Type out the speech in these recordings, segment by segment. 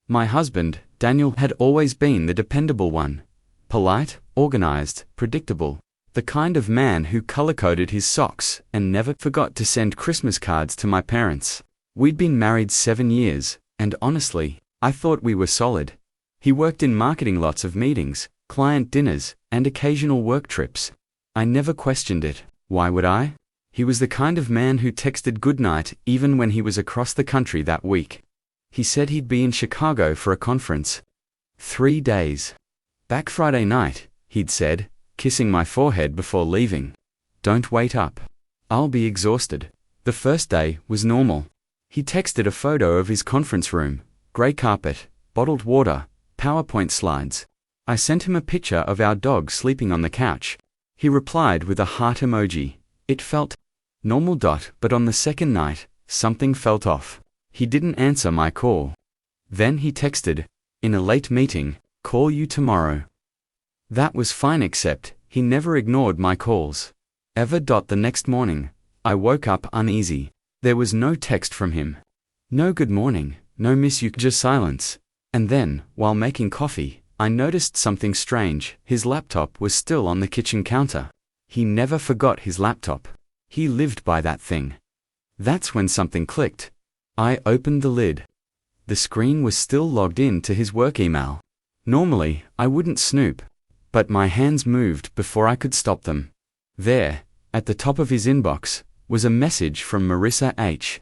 My husband, Daniel, had always been the dependable one. Polite, organized, predictable. The kind of man who color-coded his socks and never forgot to send Christmas cards to my parents. We'd been married 7 years, and honestly, I thought we were solid. He worked in marketing, lots of meetings, client dinners, and occasional work trips. I never questioned it. Why would I? He was the kind of man who texted goodnight even when he was across the country that week. He said he'd be in Chicago for a conference. 3 days. Back Friday night, he'd said, kissing my forehead before leaving. Don't wait up. I'll be exhausted. The first day was normal. He texted a photo of his conference room, grey carpet, bottled water, PowerPoint slides. I sent him a picture of our dog sleeping on the couch. He replied with a heart emoji. It felt normal. But on the second night, something felt off. He didn't answer my call. Then he texted, in a late meeting, call you tomorrow. That was fine, except he never ignored my calls. Ever. The next morning, I woke up uneasy. There was no text from him. No good morning, no miss you, just silence. And then, while making coffee, I noticed something strange. His laptop was still on the kitchen counter. He never forgot his laptop. He lived by that thing. That's when something clicked. I opened the lid. The screen was still logged in to his work email. Normally, I wouldn't snoop, but my hands moved before I could stop them. There, at the top of his inbox, was a message from Marissa H.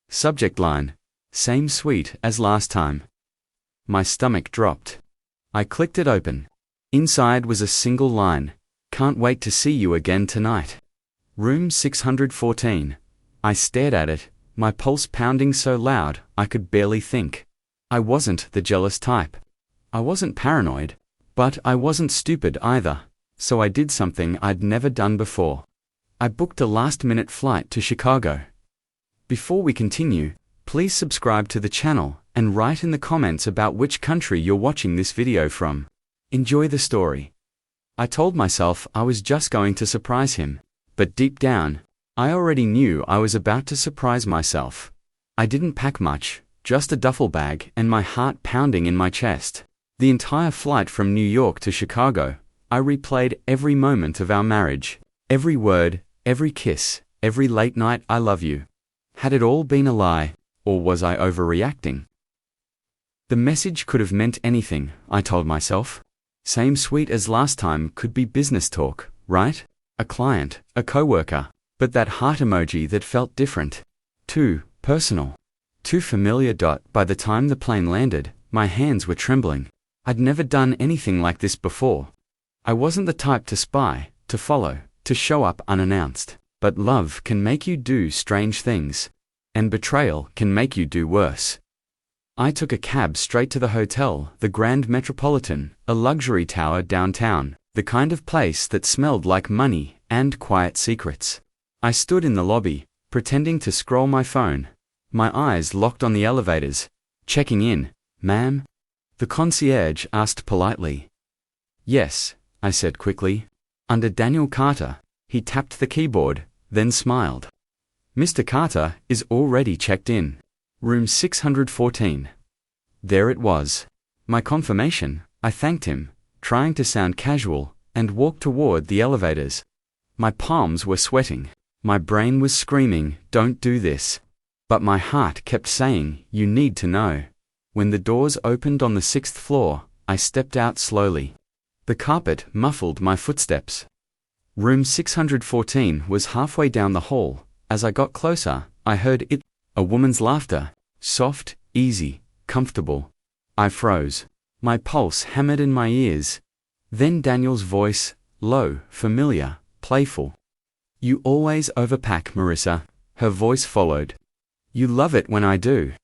Subject line, same sweet as last time. My stomach dropped. I clicked it open. Inside was a single line, can't wait to see you again tonight. Room 614. I stared at it, my pulse pounding so loud I could barely think. I wasn't the jealous type. I wasn't paranoid, but I wasn't stupid either, so I did something I'd never done before. I booked a last-minute flight to Chicago. Before we continue, please subscribe to the channel and write in the comments about which country you're watching this video from. Enjoy the story. I told myself I was just going to surprise him, but deep down, I already knew I was about to surprise myself. I didn't pack much, just a duffel bag and my heart pounding in my chest. The entire flight from New York to Chicago, I replayed every moment of our marriage, every word, every kiss, every late night I love you. Had it all been a lie, or was I overreacting? The message could have meant anything, I told myself. Same sweet as last time could be business talk, right? A client, a coworker, but that heart emoji that felt different. Too personal. Too familiar. By the time the plane landed, my hands were trembling. I'd never done anything like this before. I wasn't the type to spy, to follow, to show up unannounced. But love can make you do strange things. And betrayal can make you do worse. I took a cab straight to the hotel, the Grand Metropolitan, a luxury tower downtown, the kind of place that smelled like money and quiet secrets. I stood in the lobby, pretending to scroll my phone. My eyes locked on the elevators. Checking in, ma'am? The concierge asked politely. Yes, I said quickly. Under Daniel Carter. He tapped the keyboard, then smiled. Mr. Carter is already checked in. Room 614. There it was. My confirmation. I thanked him, trying to sound casual, and walked toward the elevators. My palms were sweating. My brain was screaming, don't do this. But my heart kept saying, you need to know. When the doors opened on the 6th floor, I stepped out slowly. The carpet muffled my footsteps. Room 614 was halfway down the hall. As I got closer, I heard it, a woman's laughter, soft, easy, comfortable. I froze. My pulse hammered in my ears. Then Daniel's voice, low, familiar, playful. You always overpack, Marissa. Her voice followed. You love it when I do.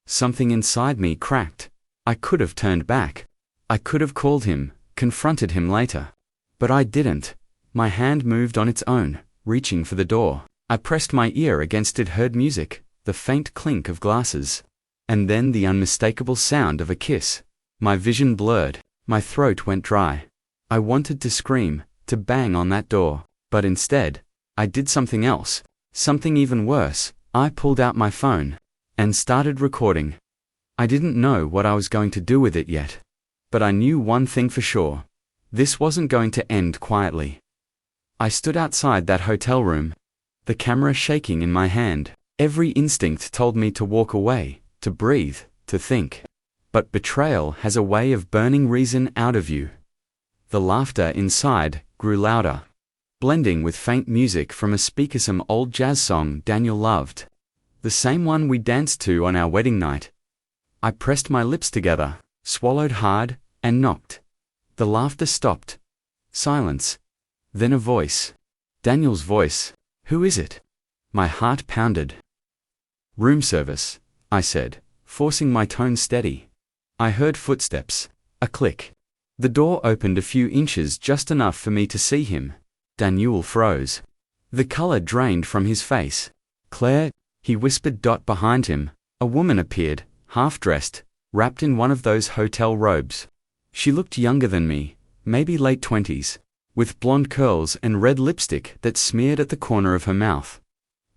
Something inside me cracked. I could have turned back. I could have called him, confronted him later. But I didn't. My hand moved on its own, reaching for the door. I pressed my ear against it, heard music, the faint clink of glasses. And then the unmistakable sound of a kiss. My vision blurred. My throat went dry. I wanted to scream, to bang on that door. But instead, I did something else. Something even worse. I pulled out my phone and started recording. I didn't know what I was going to do with it yet. But I knew one thing for sure. This wasn't going to end quietly. I stood outside that hotel room, the camera shaking in my hand. Every instinct told me to walk away, to breathe, to think. But betrayal has a way of burning reason out of you. The laughter inside grew louder, blending with faint music from a speakersome old jazz song Daniel loved. The same one we danced to on our wedding night. I pressed my lips together, swallowed hard, and knocked. The laughter stopped. Silence. Then a voice. Daniel's voice. "Who is it?" My heart pounded. "Room service," I said, forcing my tone steady. I heard footsteps. A click. The door opened a few inches, just enough for me to see him. Daniel froze. The color drained from his face. "Claire," he whispered. Behind him, a woman appeared, half-dressed, wrapped in one of those hotel robes. She looked younger than me, maybe late 20s, with blonde curls and red lipstick that smeared at the corner of her mouth.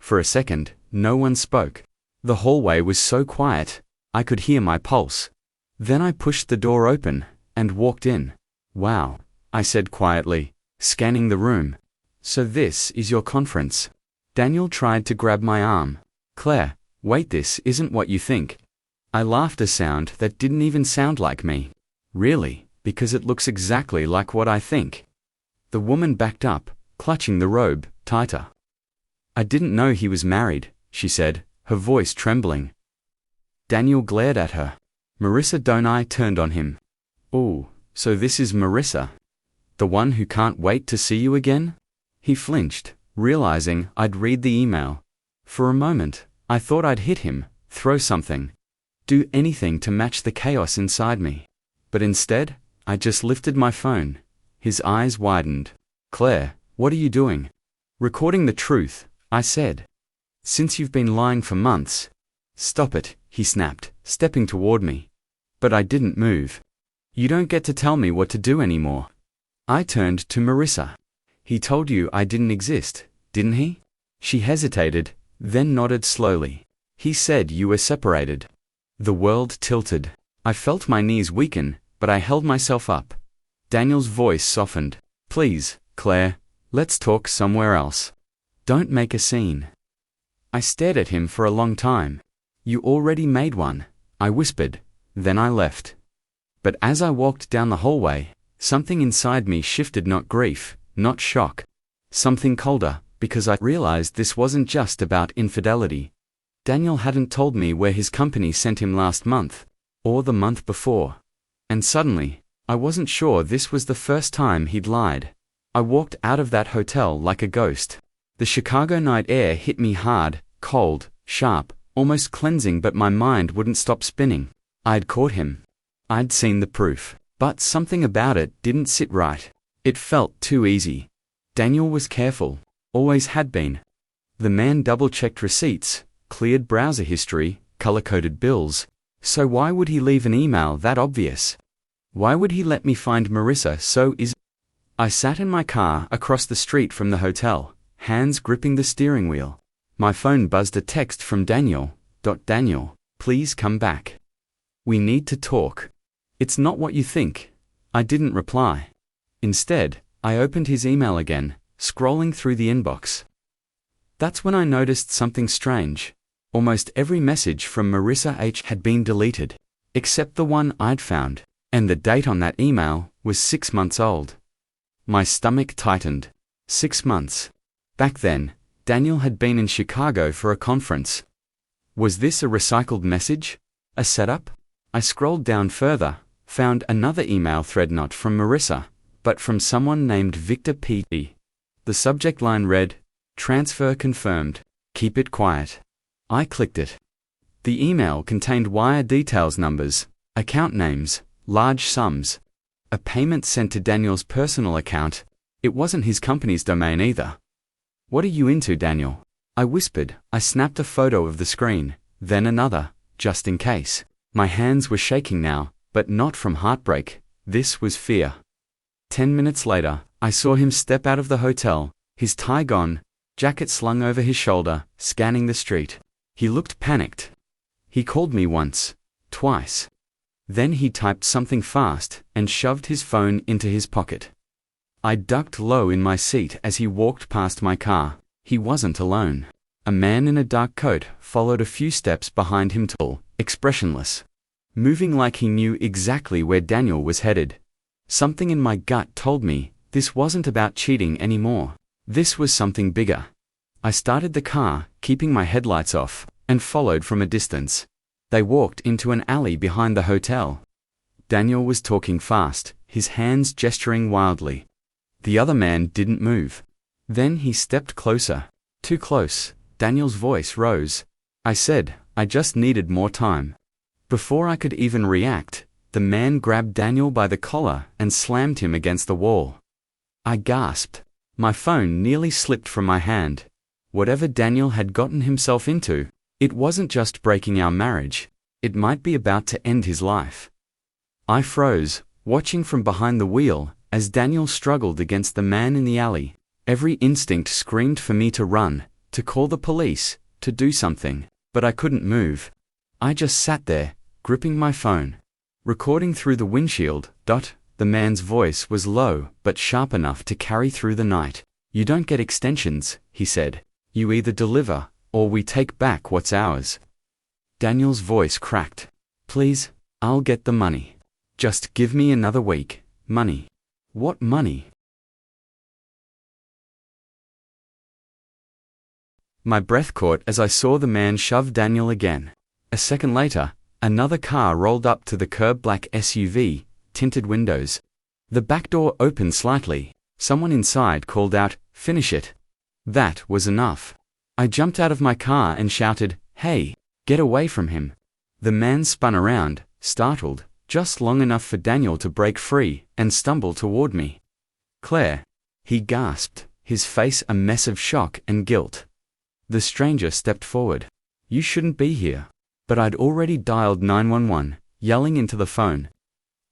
For a second, no one spoke. The hallway was so quiet, I could hear my pulse. Then I pushed the door open and walked in. "Wow," I said quietly, scanning the room. "So this is your conference." Daniel tried to grab my arm. "Claire, wait, this isn't what you think." I laughed, a sound that didn't even sound like me. "Really? Because it looks exactly like what I think." The woman backed up, clutching the robe tighter. "I didn't know he was married," she said, her voice trembling. Daniel glared at her. "Marissa, don't I?" Turned on him. "Oh, so this is Marissa? The one who can't wait to see you again?" He flinched, realizing I'd read the email. For a moment, I thought I'd hit him, throw something, do anything to match the chaos inside me. But instead, I just lifted my phone. His eyes widened. "Claire, what are you doing?" "Recording the truth," I said. "Since you've been lying for months." "Stop it," he snapped, stepping toward me. But I didn't move. "You don't get to tell me what to do anymore." I turned to Marissa. "He told you I didn't exist, didn't he?" She hesitated, then nodded slowly. "He said you were separated." The world tilted. I felt my knees weaken, but I held myself up. Daniel's voice softened. "Please, Claire, let's talk somewhere else. Don't make a scene." I stared at him for a long time. "You already made one," I whispered. Then I left. But as I walked down the hallway, something inside me shifted. Not grief, not shock. Something colder, because I realized this wasn't just about infidelity. Daniel hadn't told me where his company sent him last month, or the month before. And suddenly, I wasn't sure this was the first time he'd lied. I walked out of that hotel like a ghost. The Chicago night air hit me hard, cold, sharp, almost cleansing, but my mind wouldn't stop spinning. I'd caught him. I'd seen the proof. But something about it didn't sit right. It felt too easy. Daniel was careful. Always had been. The man double-checked receipts, cleared browser history, color-coded bills. So why would he leave an email that obvious? Why would he let me find Marissa so easily? I sat in my car across the street from the hotel, hands gripping the steering wheel. My phone buzzed. A text from Daniel. "Daniel, please come back. We need to talk." "It's not what you think." I didn't reply. Instead, I opened his email again, scrolling through the inbox. That's when I noticed something strange. Almost every message from Marissa H. had been deleted, except the one I'd found, and the date on that email was 6 months old. My stomach tightened. 6 months. Back then, Daniel had been in Chicago for a conference. Was this a recycled message? A setup? I scrolled down further, found another email thread, not from Marissa, but from someone named Victor P. The subject line read, "Transfer confirmed. Keep it quiet." I clicked it. The email contained wire details, numbers, account names, large sums. A payment sent to Daniel's personal account. It wasn't his company's domain either. "What are you into, Daniel?" I whispered. I snapped a photo of the screen, then another, just in case. My hands were shaking now, but not from heartbreak. This was fear. 10 minutes later, I saw him step out of the hotel, his tie gone, jacket slung over his shoulder, scanning the street. He looked panicked. He called me once. twice. Then he typed something fast and shoved his phone into his pocket. I ducked low in my seat as he walked past my car. He wasn't alone. A man in a dark coat followed a few steps behind him, tall, expressionless, moving like he knew exactly where Daniel was headed. Something in my gut told me this wasn't about cheating anymore. This was something bigger. I started the car, keeping my headlights off, and followed from a distance. They walked into an alley behind the hotel. Daniel was talking fast, his hands gesturing wildly. The other man didn't move. Then he stepped closer. Too close. Daniel's voice rose. I said, I just needed more time. Before I could even react, the man grabbed Daniel by the collar and slammed him against the wall. I gasped. My phone nearly slipped from my hand. Whatever Daniel had gotten himself into, it wasn't just breaking our marriage. It might be about to end his life. I froze, watching from behind the wheel, as Daniel struggled against the man in the alley. Every instinct screamed for me to run, to call the police, to do something, but I couldn't move. I just sat there, gripping my phone, recording through the windshield. The man's voice was low but sharp enough to carry through the night. You don't get extensions, he said. You either deliver, or we take back what's ours. Daniel's voice cracked. Please, I'll get the money. Just give me another week. Money. What money? My breath caught as I saw the man shove Daniel again. A second later, another car rolled up to the curb, black SUV, tinted windows. The back door opened slightly. Someone inside called out, "Finish it." That was enough. I jumped out of my car and shouted, "Hey, get away from him." The man spun around, startled, just long enough for Daniel to break free and stumble toward me. "Claire," he gasped, his face a mess of shock and guilt. The stranger stepped forward. "You shouldn't be here." But I'd already dialed 911, yelling into the phone.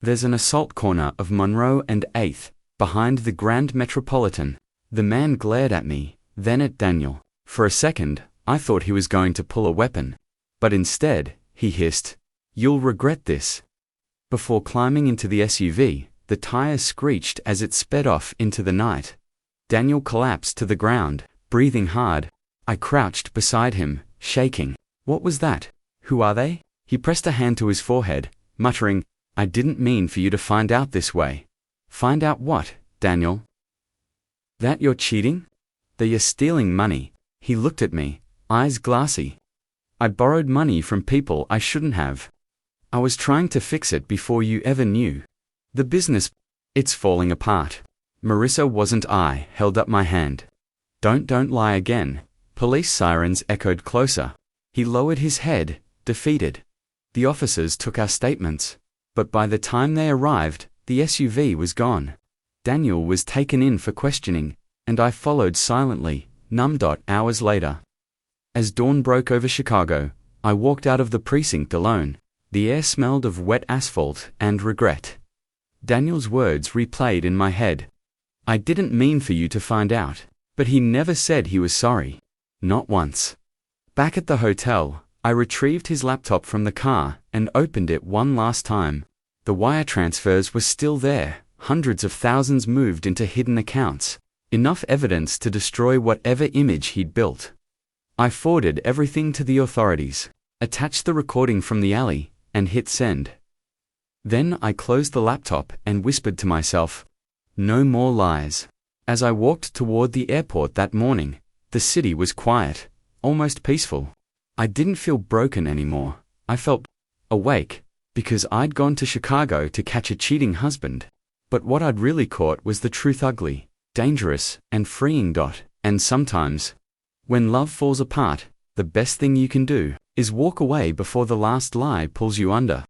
"There's an assault corner of Monroe and 8th, behind the Grand Metropolitan." The man glared at me, then at Daniel. For a second, I thought he was going to pull a weapon. But instead, he hissed, "You'll regret this." Before climbing into the SUV, the tires screeched as it sped off into the night. Daniel collapsed to the ground, breathing hard. I crouched beside him, shaking. "What was that? Who are they?" He pressed a hand to his forehead, muttering, "I didn't mean for you to find out this way." "Find out what, Daniel?" "That you're cheating? That you're stealing money?" He looked at me, eyes glassy. "I borrowed money from people I shouldn't have. I was trying to fix it before you ever knew. The business, it's falling apart." Marissa wasn't I, held up my hand. Don't lie again." Police sirens echoed closer. He lowered his head, defeated. The officers took our statements. But by the time they arrived, the SUV was gone. Daniel was taken in for questioning, and I followed silently, numb. Hours later, as dawn broke over Chicago, I walked out of the precinct alone. The air smelled of wet asphalt and regret. Daniel's words replayed in my head. "I didn't mean for you to find out." But he never said he was sorry. Not once. Back at the hotel, I retrieved his laptop from the car and opened it one last time. The wire transfers were still there, hundreds of thousands moved into hidden accounts. Enough evidence to destroy whatever image he'd built. I forwarded everything to the authorities, attached the recording from the alley, and hit send. Then I closed the laptop and whispered to myself, "No more lies." As I walked toward the airport that morning, the city was quiet, almost peaceful. I didn't feel broken anymore. I felt awake, because I'd gone to Chicago to catch a cheating husband. But what I'd really caught was the truth, ugly, dangerous, and freeing. And sometimes, when love falls apart, the best thing you can do is walk away before the last lie pulls you under.